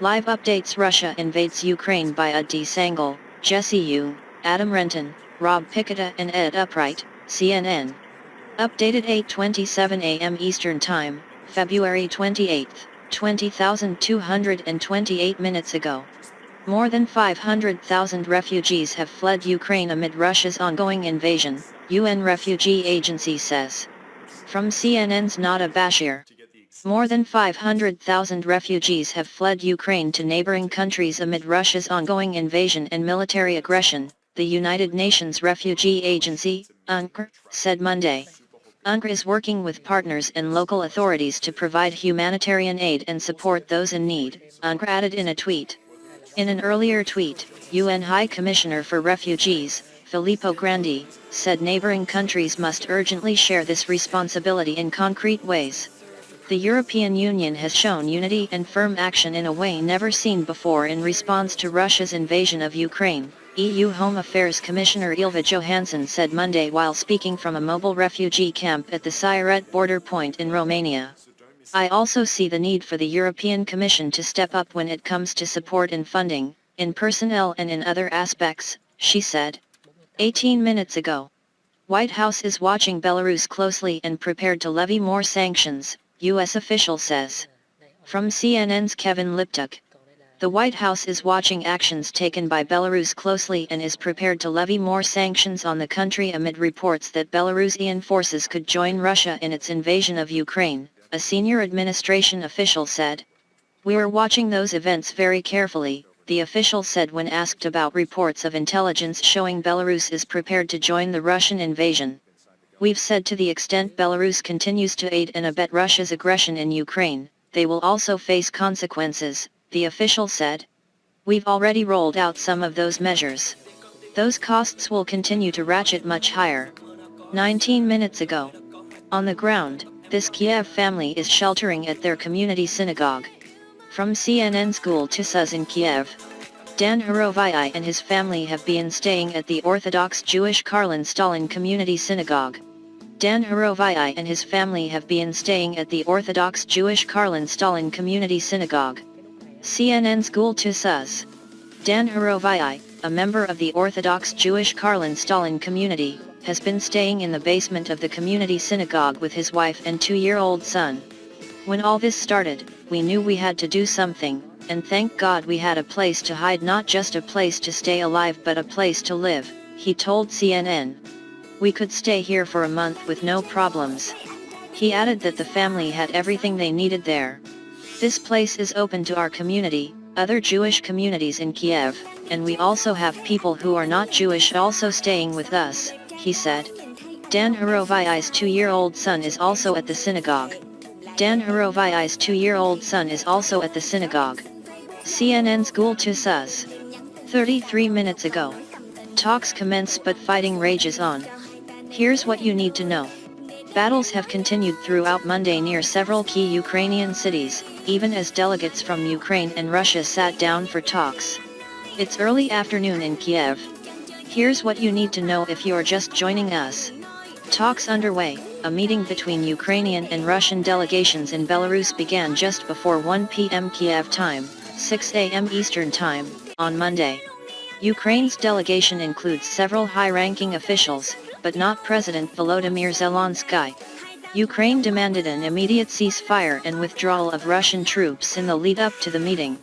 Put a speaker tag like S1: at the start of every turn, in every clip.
S1: Live updates: Russia invades Ukraine by Aditi, Sangal, Jessie, Yeung, Adam, Renton, Rob Picheta and Ed Upright, CNN. Updated 8:27 a.m. Eastern Time, February 28, 20,228 minutes ago. More than 500,000 refugees have fled Ukraine amid Russia's ongoing invasion, UN Refugee Agency says. From CNN's Nada Bashir. More than 500,000 refugees have fled Ukraine to neighboring countries amid Russia's ongoing invasion and military aggression, the United Nations Refugee Agency, UNHCR, said Monday. UNHCR is working with partners and local authorities to provide humanitarian aid and support those in need, UNHCR added in a tweet. In an earlier tweet, UN High Commissioner for Refugees, Filippo Grandi, said neighboring countries must urgently share this responsibility in concrete ways. The European Union has shown unity and firm action in a way never seen before in response to Russia's invasion of Ukraine, EU Home Affairs Commissioner Ylva Johansson said Monday while speaking from a mobile refugee camp at the Siret border point in Romania. I also see the need for the European Commission to step up when it comes to support in funding, in personnel and in other aspects, she said. 18 minutes ago. White House is watching Belarus closely and prepared to levy more sanctions, U.S. official says. From CNN's Kevin Liptuk. The White House is watching actions taken by Belarus closely and is prepared to levy more sanctions on the country amid reports that Belarusian forces could join Russia in its invasion of Ukraine, a senior administration official said. We are watching those events very carefully, the official said when asked about reports of intelligence showing Belarus is prepared to join the Russian invasion. We've said to the extent Belarus continues to aid and abet Russia's aggression in Ukraine, they will also face consequences, the official said. We've already rolled out some of those measures. Those costs will continue to ratchet much higher. 19 minutes ago. On the ground, this Kiev family is sheltering at their community synagogue. From CNN School to Sus in Kiev. Dan Horovii and his family have been staying at the Orthodox Jewish Karlin Stalin Community Synagogue. Dan Horovii and his family have been staying at the Orthodox Jewish Karlin Stalin Community Synagogue. CNN School to Sus. Dan Horovii, a member of the Orthodox Jewish Karlin Stalin community, has been staying in the basement of the community synagogue with his wife and 2-year-old son. When all this started, we knew we had to do something, and thank God we had a place to hide, not just a place to stay alive but a place to live, he told CNN. We could stay here for a month with no problems. He added that the family had everything they needed there. This place is open to our community, other Jewish communities in Kiev, and we also have people who are not Jewish also staying with us, he said. Dan Horovii's 2-year-old son is also at the synagogue. Dan Horovii's 2-year-old son is also at the synagogue. CNN School to Sus. 33 minutes ago. Talks commence but fighting rages on. Here's what you need to know. Battles have continued throughout Monday near several key Ukrainian cities, even as delegates from Ukraine and Russia sat down for talks. It's early afternoon in Kiev. Here's what you need to know if you're just joining us. Talks underway. A meeting between Ukrainian and Russian delegations in Belarus began just before 1 p.m. Kiev time, 6 a.m. Eastern Time, on Monday. Ukraine's delegation includes several high-ranking officials, but not President Volodymyr Zelensky. Ukraine demanded an immediate ceasefire and withdrawal of Russian troops in the lead-up to the meeting.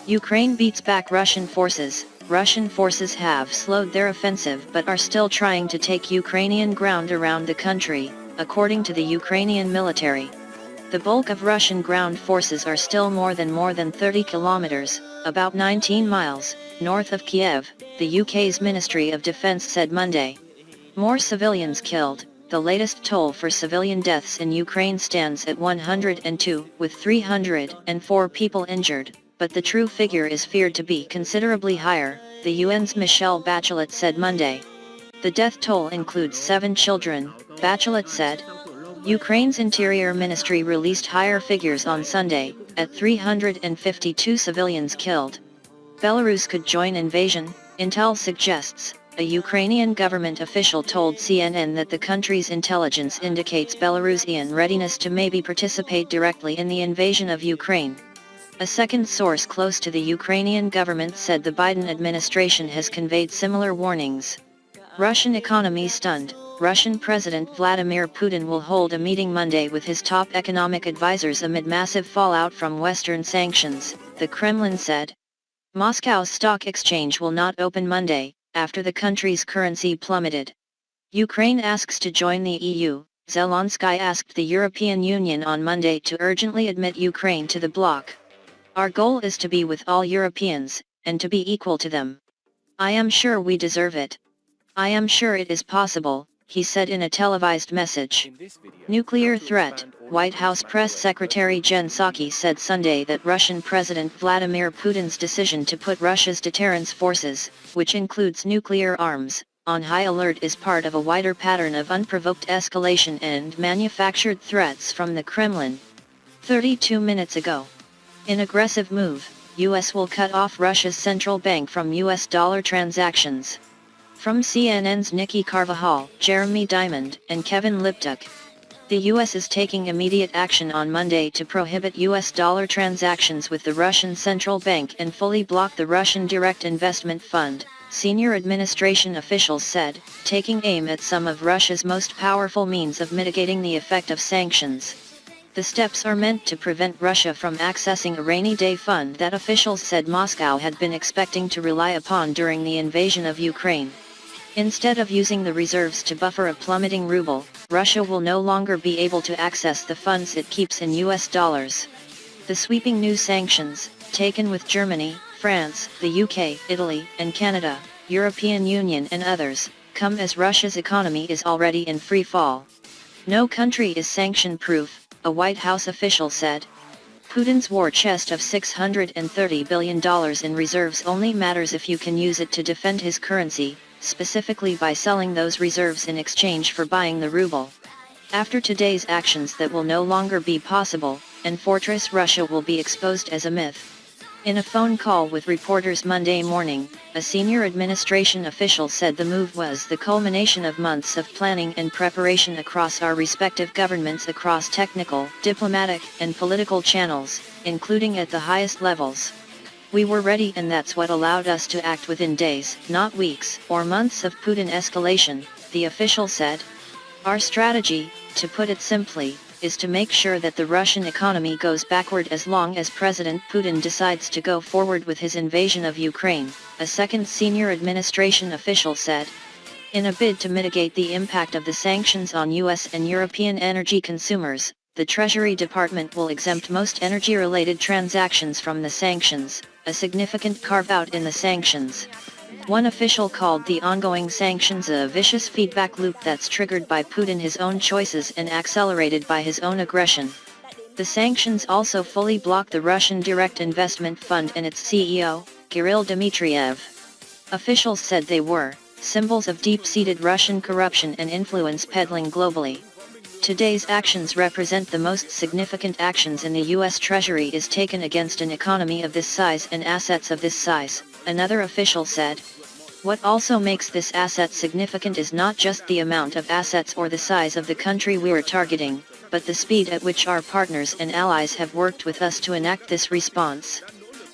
S1: Ukraine beats back Russian forces. Russian forces have slowed their offensive but are still trying to take Ukrainian ground around the country, according to the Ukrainian military. The bulk of Russian ground forces are still more than 30 kilometers, about 19 miles, north of Kiev, the UK's Ministry of Defence said Monday. More civilians killed. The latest toll for civilian deaths in Ukraine stands at 102, with 304 people injured, but the true figure is feared to be considerably higher, the UN's Michelle Bachelet said Monday. The death toll includes 7 children, Bachelet said. Ukraine's Interior Ministry released higher figures on Sunday, at 352 civilians killed. Belarus could join invasion, intel suggests. A Ukrainian government official told CNN that the country's intelligence indicates Belarusian readiness to maybe participate directly in the invasion of Ukraine. A second source close to the Ukrainian government said the Biden administration has conveyed similar warnings. Russian economy stunned. Russian President Vladimir Putin will hold a meeting Monday with his top economic advisors amid massive fallout from Western sanctions, the Kremlin said. Moscow's stock exchange will not open Monday, after the country's currency plummeted. Ukraine asks to join the EU. Zelensky asked the European Union on Monday to urgently admit Ukraine to the bloc. Our goal is to be with all Europeans, and to be equal to them. I am sure we deserve it. I am sure it is possible, he said in a televised message. Nuclear threat. White House Press Secretary Jen Psaki said Sunday that Russian President Vladimir Putin's decision to put Russia's deterrence forces, which includes nuclear arms, on high alert is part of a wider pattern of unprovoked escalation and manufactured threats from the Kremlin. 32 minutes ago. In aggressive move, U.S. will cut off Russia's central bank from U.S. dollar transactions. From CNN's Nikki Carvajal, Jeremy Diamond, and Kevin Liptuk. The U.S. is taking immediate action on Monday to prohibit U.S. dollar transactions with the Russian central bank and fully block the Russian Direct Investment Fund, senior administration officials said, taking aim at some of Russia's most powerful means of mitigating the effect of sanctions. The steps are meant to prevent Russia from accessing a rainy day fund that officials said Moscow had been expecting to rely upon during the invasion of Ukraine. Instead of using the reserves to buffer a plummeting ruble, Russia will no longer be able to access the funds it keeps in US dollars. The sweeping new sanctions, taken with Germany, France, the UK, Italy, and Canada, European Union and others, come as Russia's economy is already in free fall. No country is sanction-proof, a White House official said. Putin's war chest of $630 billion in reserves only matters if you can use it to defend his currency, specifically by selling those reserves in exchange for buying the ruble. After today's actions that will no longer be possible, and Fortress Russia will be exposed as a myth. In a phone call with reporters Monday morning, a senior administration official said the move was the culmination of months of planning and preparation across our respective governments across technical, diplomatic, and political channels, including at the highest levels. We were ready, and that's what allowed us to act within days, not weeks or months of Putin escalation, the official said. Our strategy, to put it simply, is to make sure that the Russian economy goes backward as long as President Putin decides to go forward with his invasion of Ukraine, a second senior administration official said. In a bid to mitigate the impact of the sanctions on U.S. and European energy consumers, the Treasury Department will exempt most energy-related transactions from the sanctions, a significant carve-out in the sanctions. One official called the ongoing sanctions a vicious feedback loop that's triggered by Putin his own choices and accelerated by his own aggression. The sanctions also fully block the Russian Direct Investment Fund and its CEO, Kirill Dmitriev. Officials said they were symbols of deep-seated Russian corruption and influence peddling globally. Today's actions represent the most significant actions in the U.S. Treasury is taken against an economy of this size and assets of this size, another official said. What also makes this asset significant is not just the amount of assets or the size of the country we're targeting, but the speed at which our partners and allies have worked with us to enact this response.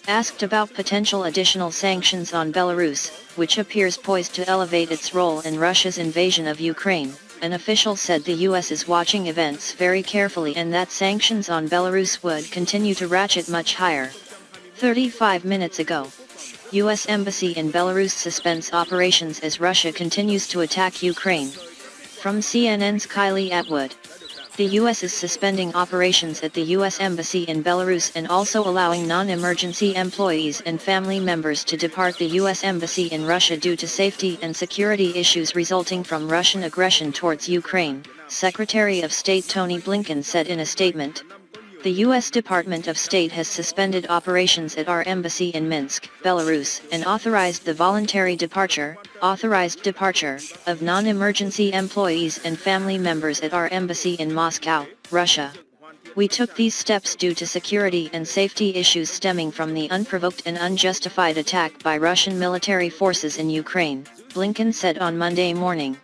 S1: Asked about potential additional sanctions on Belarus, which appears poised to elevate its role in Russia's invasion of Ukraine, an official said the U.S. is watching events very carefully and that sanctions on Belarus would continue to ratchet much higher. 35 minutes ago. U.S. Embassy in Belarus suspends operations as Russia continues to attack Ukraine. From CNN's Kylie Atwood. The U.S. is suspending operations at the U.S. Embassy in Belarus and also allowing non-emergency employees and family members to depart the U.S. Embassy in Russia due to safety and security issues resulting from Russian aggression towards Ukraine, Secretary of State Tony Blinken said in a statement. The U.S. Department of State has suspended operations at our embassy in Minsk, Belarus, and authorized the voluntary departure, of non-emergency employees and family members at our embassy in Moscow, Russia. We took these steps due to security and safety issues stemming from the unprovoked and unjustified attack by Russian military forces in Ukraine, Blinken said on Monday morning.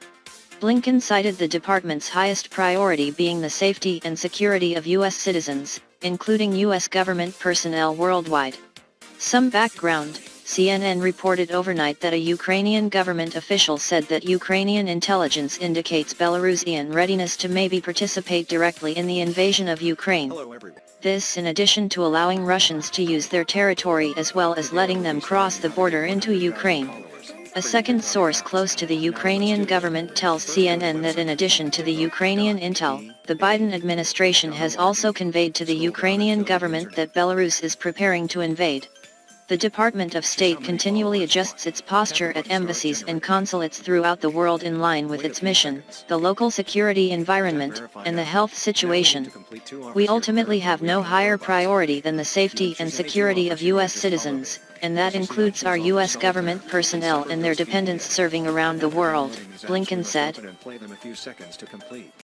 S1: Blinken cited the department's highest priority being the safety and security of U.S. citizens, including U.S. government personnel worldwide. Some background: CNN reported overnight that a Ukrainian government official said that Ukrainian intelligence indicates Belarusian readiness to maybe participate directly in the invasion of Ukraine. This in addition to allowing Russians to use their territory as well as letting them cross the border into Ukraine. A second source close to the Ukrainian government tells CNN that in addition to the Ukrainian intel, the Biden administration has also conveyed to the Ukrainian government that Belarus is preparing to invade. The Department of State continually adjusts its posture at embassies and consulates throughout the world in line with its mission, the local security environment, and the health situation. We ultimately have no higher priority than the safety and security of U.S. citizens, and that includes our U.S. government personnel and their dependents serving around the world, Blinken said.